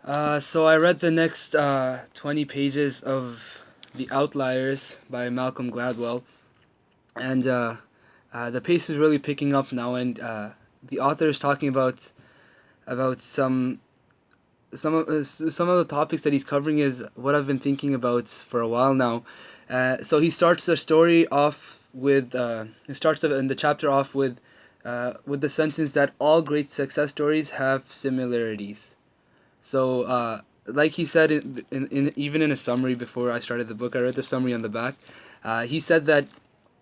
So I read the next 20 pages of The Outliers by Malcolm Gladwell, and the pace is really picking up now. And the author is talking about some of the topics that he's covering is what I've been thinking about for a while now. So he starts the story off with he starts in the chapter off with the sentence that all great success stories have similarities. So, like he said in even in a summary before I started the book, I read the summary on the back. He said that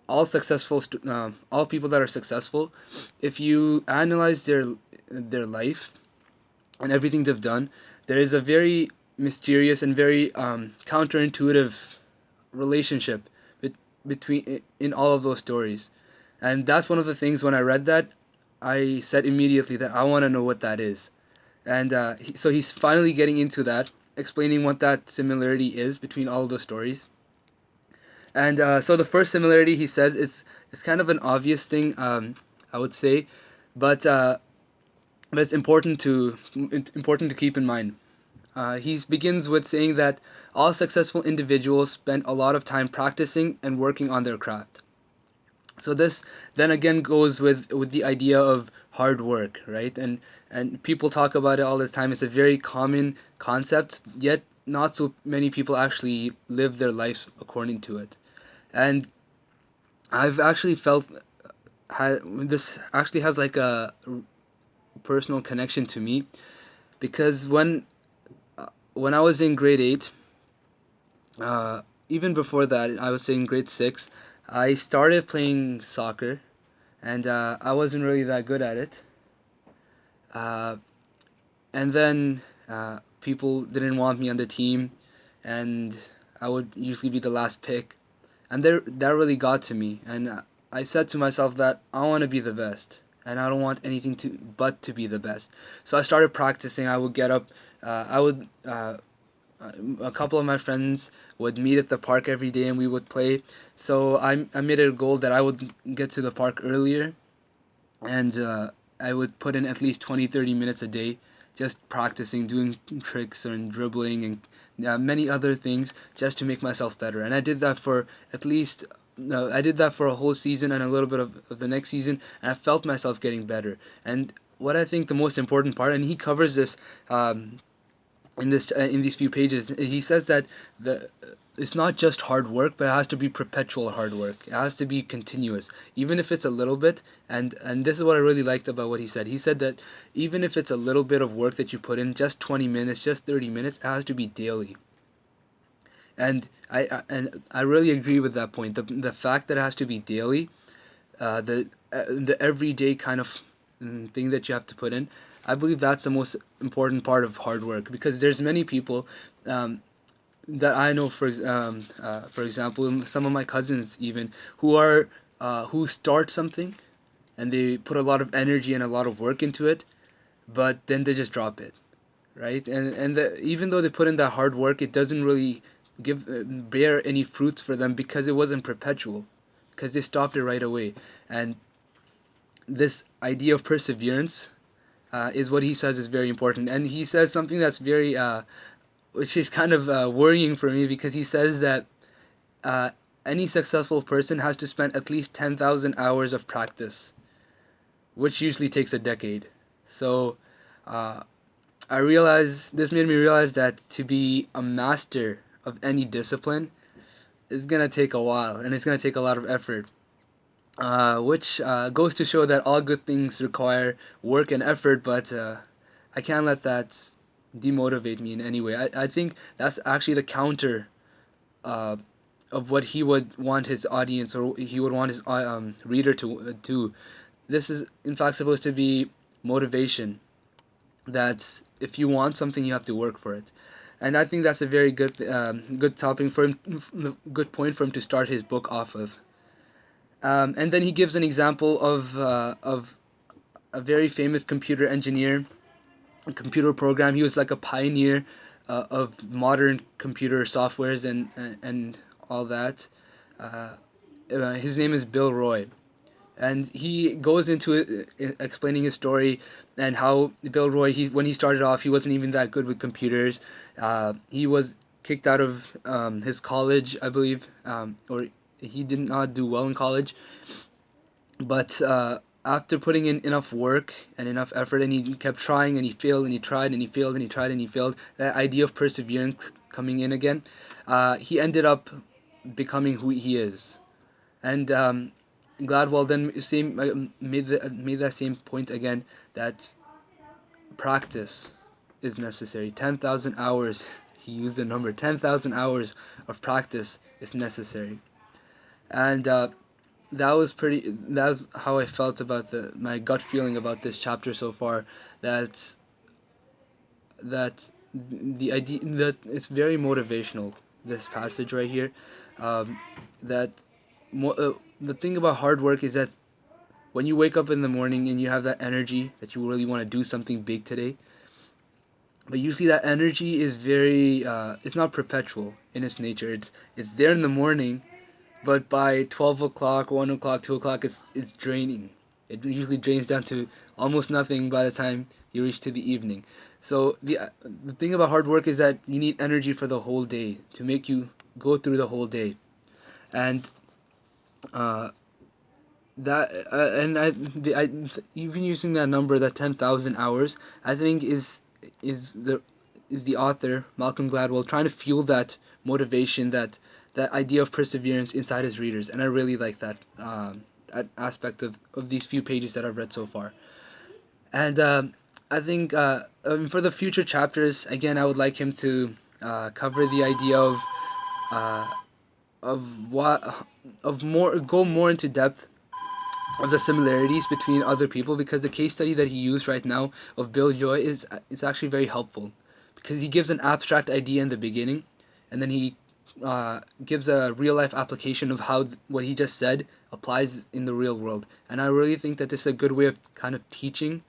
all people that are successful, if you analyze their life and everything they've done, there is a very mysterious and very counterintuitive relationship between in all of those stories, and that's one of the things when I read that, I said immediately that I want to know what that is. And so he's finally getting into that, explaining what that similarity is between all of the stories. And so the first similarity he says is kind of an obvious thing, I would say, but it's important to keep in mind. He begins with saying that all successful individuals spend a lot of time practicing and working on their craft. So this then again goes with the idea of hard work, right? And people talk about it all the time. It's a very common concept, yet not so many people actually live their lives according to it. And I've actually felt this actually has like a personal connection to me, because when I was in grade 8, even before that, I was in grade 6, I started playing soccer, and I wasn't really that good at it. Uh, and then people didn't want me on the team, and I would usually be the last pick, and that really got to me. And I said to myself that I want to be the best, and I don't want anything to be the best. So I started practicing. I would get up. I would. A couple of my friends would meet at the park every day, and we would play. So I made it a goal that I would get to the park earlier, and I would put in at least 20-30 minutes a day just practicing, doing tricks and dribbling and many other things just to make myself better. And I did that for at least no, I did that for a whole season and a little bit of the next season, and I felt myself getting better. And what I think the most important part, and he covers this in these few pages, he says that the it's not just hard work, but it has to be perpetual hard work. It has to be continuous, even if it's a little bit. And this is what I really liked about what he said. He said that even if it's a little bit of work that you put in, just 20 minutes, just 30 minutes, it has to be daily. And I really agree with that point. The fact that it has to be daily, the everyday kind of thing that you have to put in. I believe that's the most important part of hard work, because there's many people that I know, for example, some of my cousins even who start something and they put a lot of energy and a lot of work into it, but then they just drop it, right? And even though they put in that hard work, it doesn't really bear any fruits for them because it wasn't perpetual, because they stopped it right away. And this idea of perseverance is what he says is very important. And he says something that's very which is kind of worrying for me, because he says that uh, any successful person has to spend at least 10,000 hours of practice, which usually takes a decade. So uh, this made me realize that to be a master of any discipline is going to take a while, and it's going to take a lot of effort. Which goes to show that all good things require work and effort, but I can't let that demotivate me in any way. I think that's actually the counter uh, of what he would want his audience, or he would want his reader to do. This is in fact supposed to be motivation. That if you want something, you have to work for it. And I think that's a very good topic for him, good point for him to start his book off of. And then he gives an example of a very famous computer engineer, a computer program. He was like a pioneer of modern computer softwares and all that. Uh, his name is Bill Roy, And he goes into it, explaining his story and how Bill Roy, when he started off, he wasn't even that good with computers. He was kicked out of his college, I believe, or he did not do well in college. But after putting in enough work and enough effort, and he kept trying, and he failed, and he tried, and he failed, and he tried, and he failed, that idea of perseverance coming in again, he ended up becoming who he is. And Gladwell then made that same point again, that practice is necessary. 10,000 hours. He used the number 10,000 hours of practice is necessary. And that was how I felt about my gut feeling about this chapter so far. That the idea that it's very motivational. This passage right here, that the thing about hard work is that when you wake up in the morning and you have that energy that you really want to do something big today, but usually that energy is very it's not perpetual in its nature. It's there in the morning, but by 12 o'clock, 1 o'clock, 2 o'clock, it's draining. It usually drains down to almost nothing by the time you reach to the evening. So the thing about hard work is that you need energy for the whole day to make you go through the whole day. And uh, that and I even using that number, that 10,000 hours, I think is the is the author Malcolm Gladwell trying to fuel that motivation, that idea of perseverance inside his readers. And I really like that aspect of these few pages that I've read so far. And I think for the future chapters, again, I would like him to cover the idea uh, of what of more go more into depth of the similarities between other people, because the case study that he used right now of Bill Joy is actually very helpful, because he gives an abstract idea in the beginning, and then he gives a real life application of how what he just said applies in the real world. And I really think that this is a good way of kind of teaching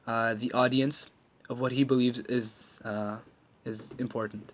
the audience of what he believes is important.